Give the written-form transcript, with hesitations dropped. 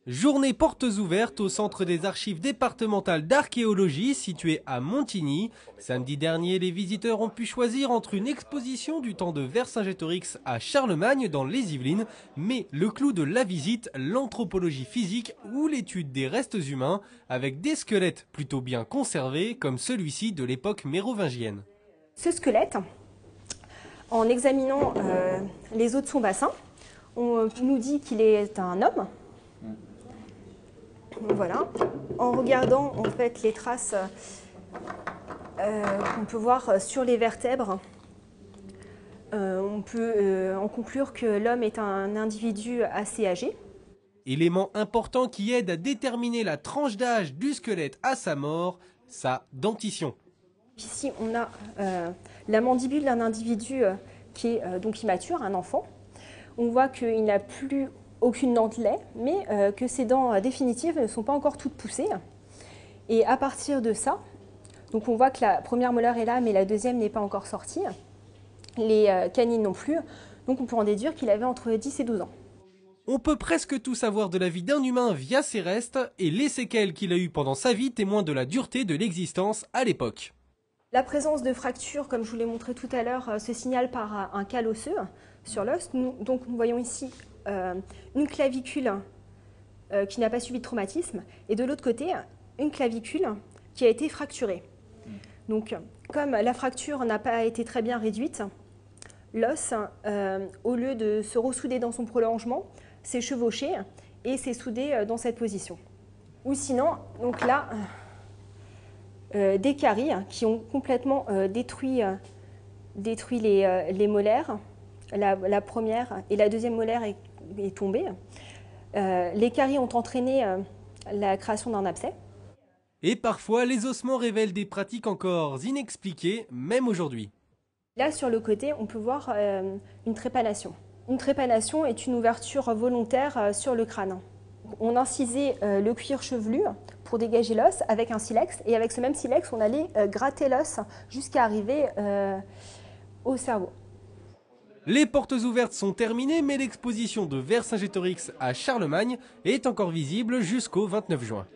Journée portes ouvertes au centre des archives départementales d'archéologie situé à Montigny. Samedi dernier, les visiteurs ont pu choisir entre une exposition du temps de Vercingétorix à Charlemagne dans les Yvelines, mais le clou de la visite, l'anthropologie physique ou l'étude des restes humains avec des squelettes plutôt bien conservés comme celui-ci de l'époque mérovingienne. Ce squelette, en examinant les os de son bassin, on nous dit qu'il est un homme. Voilà. En regardant en fait les traces qu'on peut voir sur les vertèbres, on peut en conclure que l'homme est un individu assez âgé. Élément important qui aide à déterminer la tranche d'âge du squelette à sa mort, sa dentition. Ici, on a la mandibule d'un individu qui est donc immature, un enfant. On voit qu'il n'a plus aucune dent de lait, mais que ses dents définitives ne sont pas encore toutes poussées. Et à partir de ça, donc on voit que la première molaire est là, mais la deuxième n'est pas encore sortie. Les canines non plus. Donc on peut en déduire qu'il avait entre 10 et 12 ans. On peut presque tout savoir de la vie d'un humain via ses restes, et les séquelles qu'il a eues pendant sa vie témoignent de la dureté de l'existence à l'époque. La présence de fractures, comme je vous l'ai montré tout à l'heure, se signale par un cal osseux sur l'os. Donc nous voyons ici une clavicule qui n'a pas subi de traumatisme, et de l'autre côté, une clavicule qui a été fracturée. Donc, comme la fracture n'a pas été très bien réduite, l'os, au lieu de se ressouder dans son prolongement, s'est chevauché et s'est soudé dans cette position. Ou sinon, donc là, des caries qui ont complètement détruit les molaires. La première et la deuxième molaire est tombée. Les caries ont entraîné la création d'un abcès. Et parfois, les ossements révèlent des pratiques encore inexpliquées, même aujourd'hui. Là, sur le côté, on peut voir une trépanation. Une trépanation est une ouverture volontaire sur le crâne. On incisait le cuir chevelu pour dégager l'os avec un silex, et avec ce même silex, on allait gratter l'os jusqu'à arriver au cerveau. Les portes ouvertes sont terminées, mais l'exposition de Vercingétorix à Charlemagne est encore visible jusqu'au 29 juin.